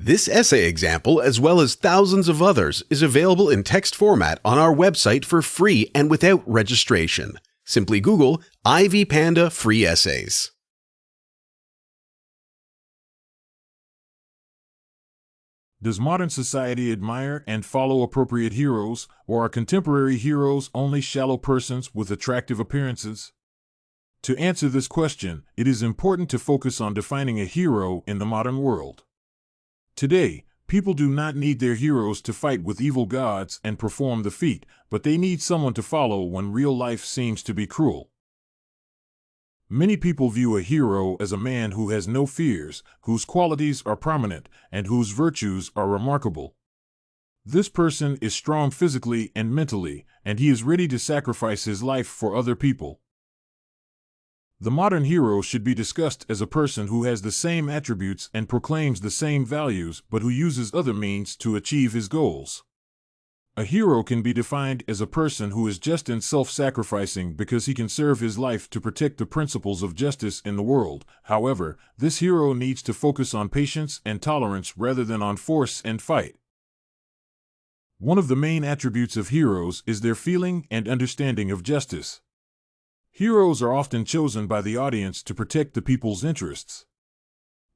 This essay example, as well as thousands of others, is available in text format on our website for free and without registration. Simply Google Ivy Panda Free Essays. Does modern society admire and follow appropriate heroes, or are contemporary heroes only shallow persons with attractive appearances? To answer this question, it is important to focus on defining a hero in the modern world. Today, people do not need their heroes to fight with evil gods and perform the feat, but they need someone to follow when real life seems to be cruel. Many people view a hero as a man who has no fears, whose qualities are prominent, and whose virtues are remarkable. This person is strong physically and mentally, and he is ready to sacrifice his life for other people. The modern hero should be discussed as a person who has the same attributes and proclaims the same values, but who uses other means to achieve his goals. A hero can be defined as a person who is just and self-sacrificing because he can serve his life to protect the principles of justice in the world. However, this hero needs to focus on patience and tolerance rather than on force and fight. One of the main attributes of heroes is their feeling and understanding of justice. Heroes are often chosen by the audience to protect the people's interests.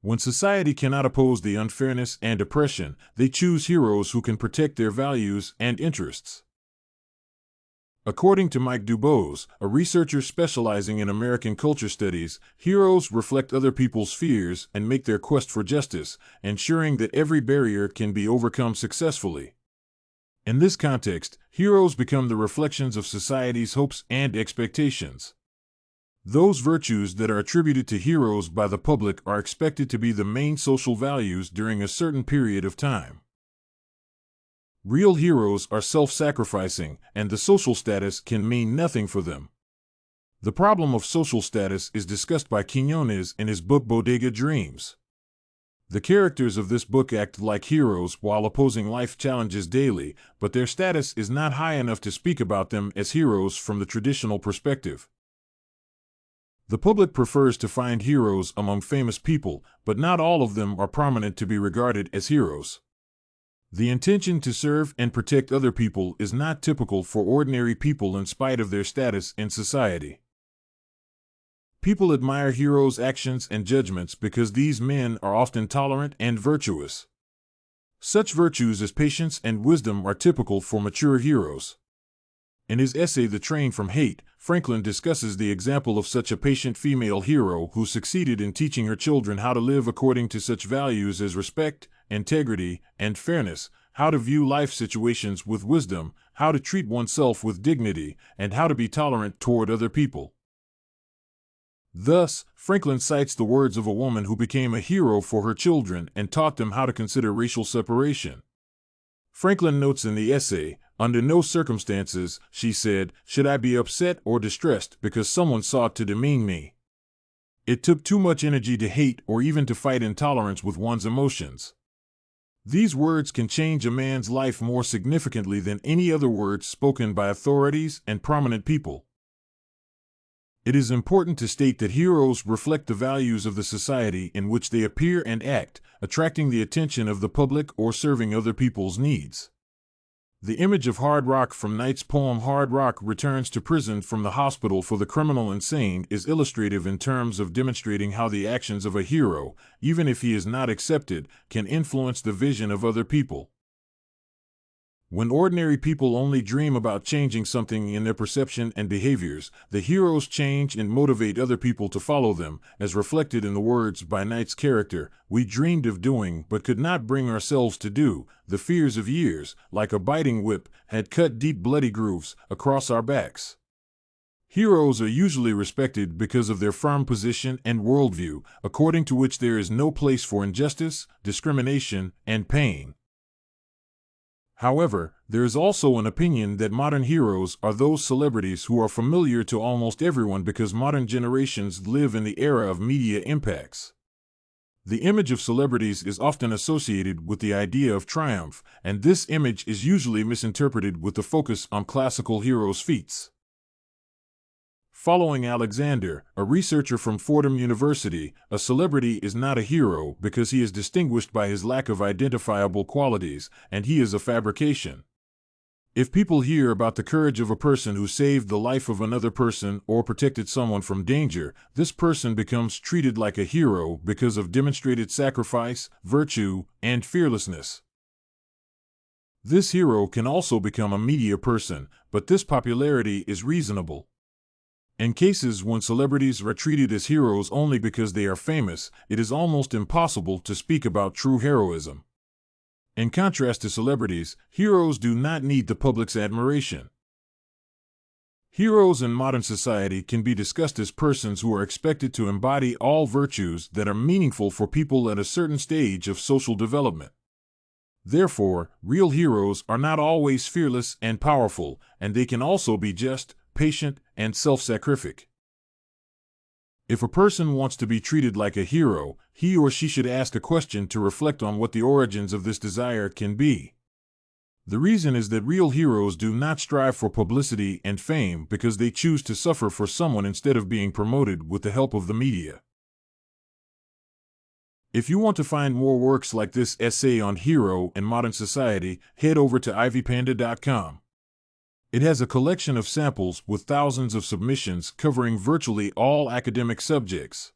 When society cannot oppose the unfairness and oppression, they choose heroes who can protect their values and interests. According to Dubose, a researcher specializing in American culture studies, heroes reflect other people's fears and make their quest for justice, ensuring that every barrier can be overcome successfully. In this context, heroes become the reflections of society's hopes and expectations. Those virtues that are attributed to heroes by the public are expected to be the main social values during a certain period of time. Real heroes are self-sacrificing, and the social status can mean nothing for them. The problem of social status is discussed by Quiñones in his book Bodega Dreams. The characters of this book act like heroes while opposing life challenges daily, but their status is not high enough to speak about them as heroes from the traditional perspective. The public prefers to find heroes among famous people, but not all of them are prominent to be regarded as heroes. The intention to serve and protect other people is not typical for ordinary people in spite of their status in society. People admire heroes' actions and judgments because these men are often tolerant and virtuous. Such virtues as patience and wisdom are typical for mature heroes. In his essay The Train from Hate, Franklin discusses the example of such a patient female hero who succeeded in teaching her children how to live according to such values as respect, integrity, and fairness, how to view life situations with wisdom, how to treat oneself with dignity, and how to be tolerant toward other people. Thus, Franklin cites the words of a woman who became a hero for her children and taught them how to consider racial separation. Franklin notes in the essay, "Under no circumstances," she said, "should I be upset or distressed because someone sought to demean me. It took too much energy to hate or even to fight intolerance with one's emotions." These words can change a man's life more significantly than any other words spoken by authorities and prominent people. It is important to state that heroes reflect the values of the society in which they appear and act, attracting the attention of the public or serving other people's needs. The image of Hard Rock from Knight's poem Hard Rock Returns to Prison from the Hospital for the Criminal Insane is illustrative in terms of demonstrating how the actions of a hero, even if he is not accepted, can influence the vision of other people. When ordinary people only dream about changing something in their perception and behaviors, the heroes change and motivate other people to follow them, as reflected in the words by Knight's character, "We dreamed of doing but could not bring ourselves to do. The fears of years, like a biting whip, had cut deep bloody grooves across our backs." Heroes are usually respected because of their firm position and worldview, according to which there is no place for injustice, discrimination, and pain. However, there is also an opinion that modern heroes are those celebrities who are familiar to almost everyone because modern generations live in the era of media impacts. The image of celebrities is often associated with the idea of triumph, and this image is usually misinterpreted with the focus on classical heroes' feats. Following Alexander, a researcher from Fordham University, a celebrity is not a hero because he is distinguished by his lack of identifiable qualities, and he is a fabrication. If people hear about the courage of a person who saved the life of another person or protected someone from danger, this person becomes treated like a hero because of demonstrated sacrifice, virtue, and fearlessness. This hero can also become a media person, but this popularity is reasonable. In cases when celebrities are treated as heroes only because they are famous, it is almost impossible to speak about true heroism. In contrast to celebrities, heroes do not need the public's admiration. Heroes in modern society can be discussed as persons who are expected to embody all virtues that are meaningful for people at a certain stage of social development. Therefore, real heroes are not always fearless and powerful, and they can also be just, patient, and self-sacrific. If a person wants to be treated like a hero, he or she should ask a question to reflect on what the origins of this desire can be. The reason is that real heroes do not strive for publicity and fame because they choose to suffer for someone instead of being promoted with the help of the media. If you want to find more works like this essay on hero in modern society, head over to ivypanda.com. It has a collection of samples with thousands of submissions covering virtually all academic subjects.